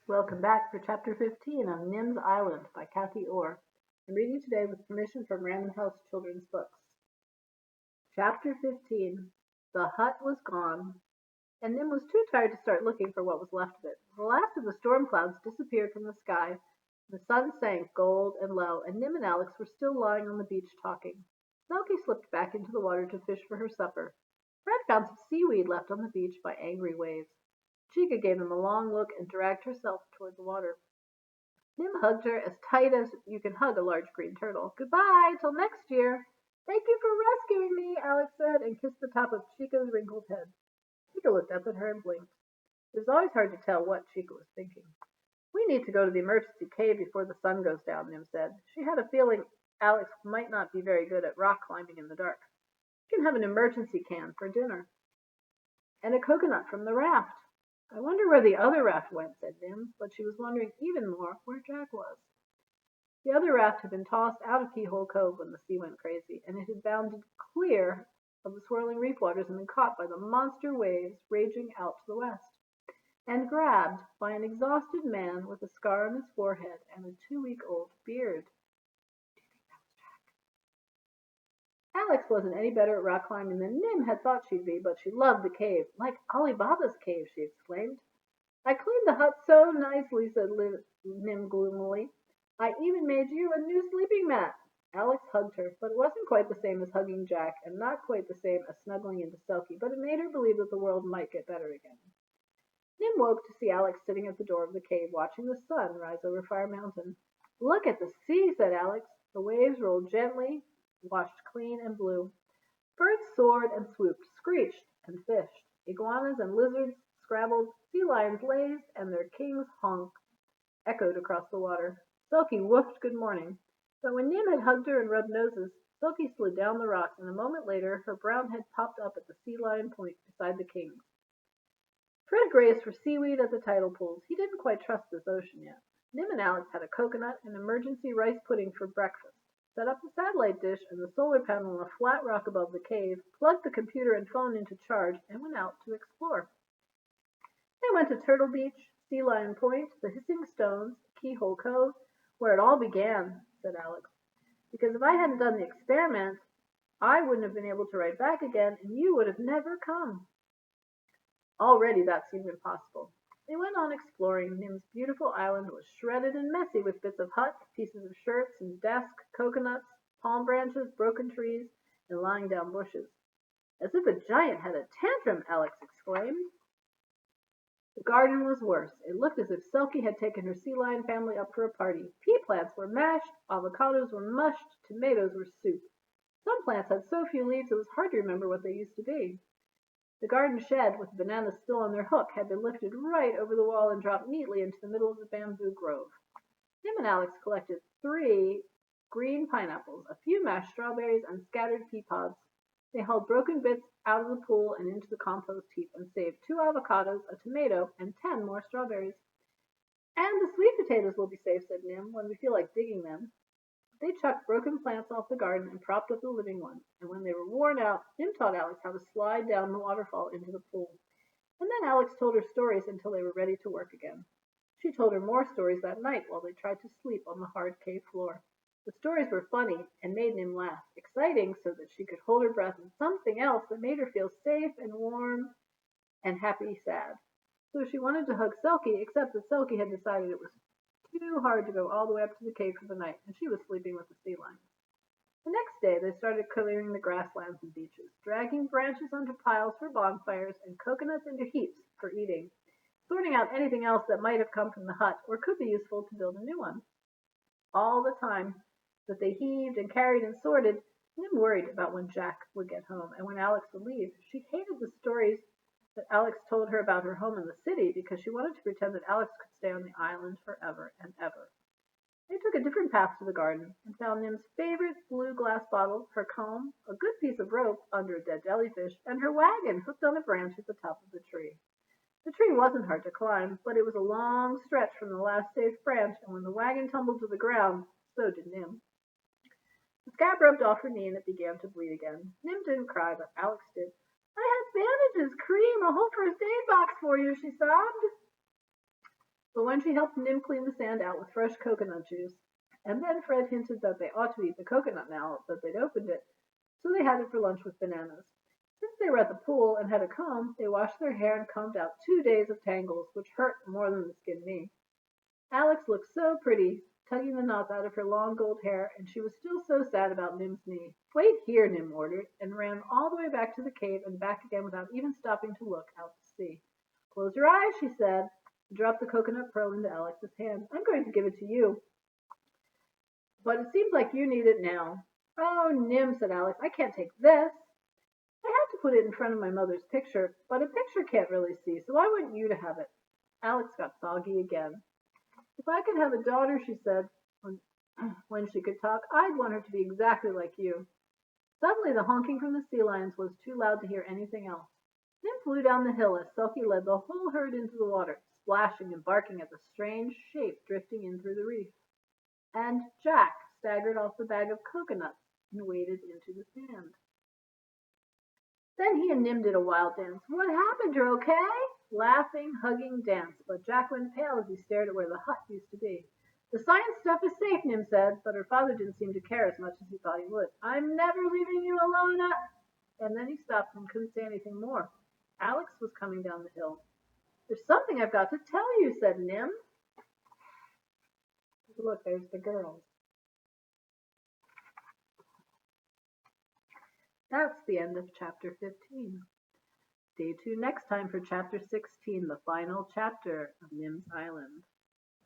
Welcome back for Chapter 15 on Nim's Island by Kathy Orr. I'm reading today with permission from Random House Children's Books. Chapter 15. The hut was gone, and Nim was too tired to start looking for what was left of it. The last of the storm clouds disappeared from the sky. The sun sank gold and low, and Nim and Alex were still lying on the beach talking. Selkie slipped back into the water to fish for her supper. Fred found some seaweed left on the beach by angry waves. Chica gave them a long look and dragged herself toward the water. Nim hugged her as tight as you can hug a large green turtle. Goodbye, till next year. Thank you for rescuing me, Alex said, and kissed the top of Chica's wrinkled head. Chica looked up at her and blinked. It was always hard to tell what Chica was thinking. We need to go to the emergency cave before the sun goes down, Nim said. She had a feeling Alex might not be very good at rock climbing in the dark. You can have an emergency can for dinner. And a coconut from the raft. I wonder where the other raft went, said Nim, but she was wondering even more where Jack was. The other raft had been tossed out of Keyhole Cove when the sea went crazy, and it had bounded clear of the swirling reef waters and been caught by the monster waves raging out to the west, and grabbed by an exhausted man with a scar on his forehead and a 2-week-old beard. Alex wasn't any better at rock climbing than Nim had thought she'd be, but she loved the cave. Like Ali Baba's cave, she exclaimed. I cleaned the hut so nicely, said Nim gloomily. I even made you a new sleeping mat. Alex hugged her, but it wasn't quite the same as hugging Jack, and not quite the same as snuggling into Selkie, but it made her believe that the world might get better again. Nim woke to see Alex sitting at the door of the cave, watching the sun rise over Fire Mountain. Look at the sea, said Alex. The waves rolled gently, washed clean and blue. Birds soared and swooped, screeched and fished. Iguanas and lizards scrabbled, sea lions lazed, and their king's honk echoed across the water. Selkie woofed good morning, but when Nim had hugged her and rubbed noses, Selkie slid down the rocks, and a moment later her brown head popped up at the sea lion point beside the king's. Fred grazed for seaweed at the tidal pools. He didn't quite trust this ocean yet. Nim and Alex had a coconut and emergency rice pudding for breakfast, set up the satellite dish and the solar panel on a flat rock above the cave, plugged the computer and phone into charge, and went out to explore. They went to Turtle Beach, Sea Lion Point, the Hissing Stones, Keyhole Cove, where it all began, said Alex. Because if I hadn't done the experiment, I wouldn't have been able to write back again, and you would have never come. Already that seemed impossible. They went on exploring. Nim's beautiful island was shredded and messy with bits of huts, pieces of shirts and desk, coconuts, palm branches, broken trees, and lying down bushes. As if a giant had a tantrum, Alex exclaimed. The garden was worse. It looked as if Selkie had taken her sea lion family up for a party. Pea plants were mashed, avocados were mushed, tomatoes were soup. Some plants had so few leaves it was hard to remember what they used to be. The garden shed, with bananas still on their hook, had been lifted right over the wall and dropped neatly into the middle of the bamboo grove. Nim and Alex collected 3 green pineapples, a few mashed strawberries, and scattered pea pods. They hauled broken bits out of the pool and into the compost heap and saved 2 avocados, a tomato, and 10 more strawberries. And the sweet potatoes will be safe, said Nim, when we feel like digging them. They chucked broken plants off the garden and propped up the living ones, and when they were worn out, Nim taught Alex how to slide down the waterfall into the pool. And then Alex told her stories until they were ready to work again. She told her more stories that night while they tried to sleep on the hard cave floor. The stories were funny and made Nim laugh, exciting so that she could hold her breath, and something else that made her feel safe and warm and happy sad. So she wanted to hug Selkie, except that Selkie had decided it was too hard to go all the way up to the cave for the night, and she was sleeping with the sea lions. The next day they started clearing the grasslands and beaches, dragging branches onto piles for bonfires and coconuts into heaps for eating, sorting out anything else that might have come from the hut or could be useful to build a new one. All the time that they heaved and carried and sorted, Nim worried about when Jack would get home and when Alex would leave. She hated the stories that Alex told her about her home in the city because she wanted to pretend that Alex could stay on the island forever and ever. They took a different path to the garden and found Nim's favorite blue glass bottle, her comb, a good piece of rope under a dead jellyfish, and her wagon hooked on a branch at the top of the tree. The tree wasn't hard to climb, but it was a long stretch from the last safe branch, and when the wagon tumbled to the ground, so did Nim. The scab rubbed off her knee and it began to bleed again. Nim didn't cry, but Alex did. I have bandages, cream, a whole first aid box for you, she sobbed. But when she helped Nim clean the sand out with fresh coconut juice, and then Fred hinted that they ought to eat the coconut now that they'd opened it, so they had it for lunch with bananas. Since they were at the pool and had a comb, they washed their hair and combed out 2 days of tangles, which hurt more than the skinned knee. Alex looked so pretty, tugging the knots out of her long gold hair, and she was still so sad about Nim's knee. Wait here, Nim ordered, and ran all the way back to the cave and back again without even stopping to look out to sea. Close your eyes, she said, and dropped the coconut pearl into Alex's hand. I'm going to give it to you, but it seems like you need it now. Oh, Nim, said Alex, I can't take this. I had to put it in front of my mother's picture, but a picture can't really see, so I want you to have it. Alex got soggy again. If I could have a daughter, she said, when she could talk, I'd want her to be exactly like you. Suddenly the honking from the sea lions was too loud to hear anything else. Nim flew down the hill as Selkie led the whole herd into the water, splashing and barking at the strange shape drifting in through the reef. And Jack staggered off the bag of coconuts and waded into the sand. Then he and Nim did a wild dance. What happened? You're okay? Laughing, hugging, dance, but Jack went pale as he stared at where the hut used to be. The science stuff is safe, Nim said, but her father didn't seem to care as much as he thought he would. I'm never leaving you alone. And then he stopped and couldn't say anything more. Alex was coming down the hill. There's something I've got to tell you, said Nim. Look, there's the girls. That's the end of chapter 15. Stay tuned next time for chapter 16, the final chapter of Nim's Island.